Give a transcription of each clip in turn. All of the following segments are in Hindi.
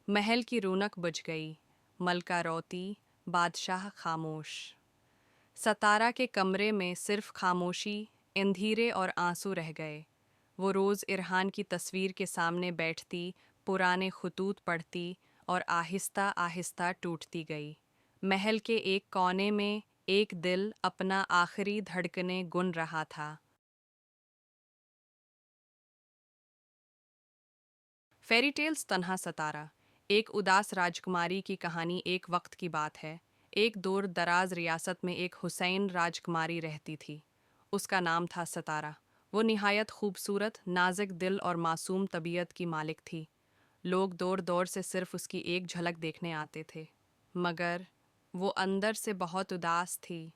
महल की रौनक बुझ गई, मलका रोती, बादशाह खामोश। सतारा के कमरे में सिर्फ खामोशी, अंधेरे और आंसू रह गए। वो रोज़ इरहान की तस्वीर के सामने बैठती, पुराने खतूत पढ़ती और आहिस्ता आहिस्ता टूटती गई। महल के एक कोने में एक दिल अपना आखिरी धड़कने गुन रहा था। फेरी टेल्स तन्हा सतारा। एक उदास राजकुमारी की कहानी। एक वक्त की बात है। एक दूर दराज रियासत में एक हुसैन राजकुमारी रहती थी। उसका नाम था सतारा। वो निहायत खूबसूरत, नाजुक दिल और मासूम तबीयत की मालिक थी। लोग दौर दौर से सिर्फ उसकी एक झलक देखने आते थे, मगर वो अंदर से बहुत उदास थी।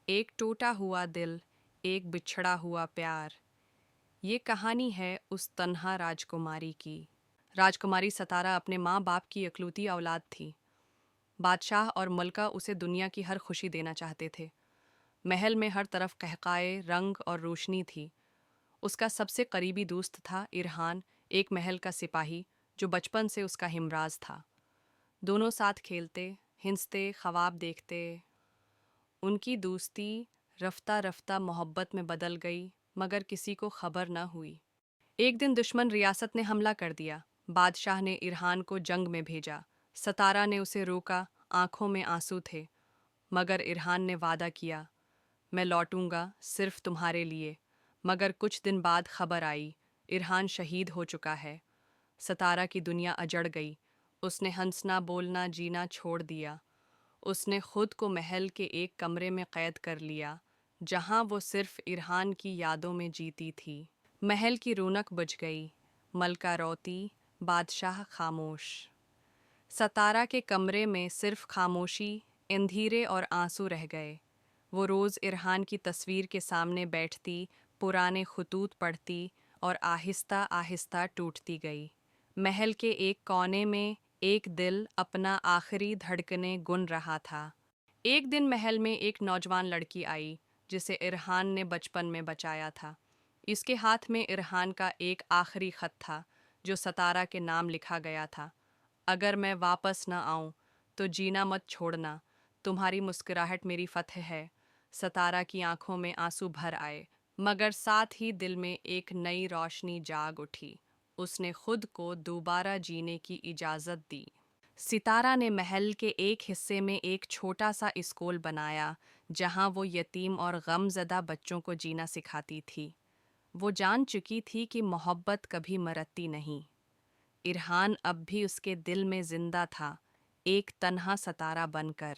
एक टूटा हुआ दिल, एक बिछड़ा हुआ प्यार। ये कहानी है उस तन्हा राजकुमारी की। राजकुमारी सतारा अपने माँ बाप की इकलौती औलाद थी। बादशाह और मलका उसे दुनिया की हर खुशी देना चाहते थे। महल में हर तरफ कहकाए, रंग और रोशनी थी। उसका सबसे करीबी दोस्त था इरहान, एक महल का सिपाही जो बचपन से उसका हिमराज था। दोनों साथ खेलते, हिंसते, ख्वाब देखते। उनकी दोस्ती रफ्ता रफ्ता मोहब्बत में बदल गई, मगर किसी को खबर न हुई। एक दिन दुश्मन रियासत ने हमला कर दिया। बादशाह ने इरहान को जंग में भेजा। सतारा ने उसे रोका, आंखों में आंसू थे। मगर इरहान ने वादा किया, मैं लौटूंगा सिर्फ तुम्हारे लिए। मगर कुछ दिन बाद खबर आई, इरहान शहीद हो चुका है। सतारा की दुनिया अजड़ गई। उसने हंसना, बोलना, जीना छोड़ दिया। उसने खुद को महल के एक कमरे में कैद कर लिया, जहां वो सिर्फ इरहान की यादों में जीती थी। महल की रौनक बुझ गई, मलका रोती, बादशाह खामोश। सतारा के कमरे में सिर्फ खामोशी, अंधेरे और आंसू रह गए। वो रोज़ इरहान की तस्वीर के सामने बैठती, पुराने खतूत पढ़ती और आहिस्ता आहिस्ता टूटती गई। महल के एक कोने में एक दिल अपना आखिरी धड़कने गुन रहा था। एक दिन महल में एक नौजवान लड़की आई, जिसे इरहान ने बचपन में बचाया था। इसके हाथ में इरहान का एक आखिरी खत था, जो सतारा के नाम लिखा गया था। अगर मैं वापस न आऊं, तो जीना मत छोड़ना। तुम्हारी मुस्कुराहट मेरी फतह है। सतारा की आंखों में आंसू भर आए, मगर साथ ही दिल में एक नई रोशनी जाग उठी। उसने खुद को दोबारा जीने की इजाज़त दी। सितारा ने महल के एक हिस्से में एक छोटा सा स्कूल बनाया, जहां वो यतीम और गमज़दा बच्चों को जीना सिखाती थी। वो जान चुकी थी कि मोहब्बत कभी मरती नहीं। इरहान अब भी उसके दिल में जिंदा था, एक तन्हा सतारा बनकर।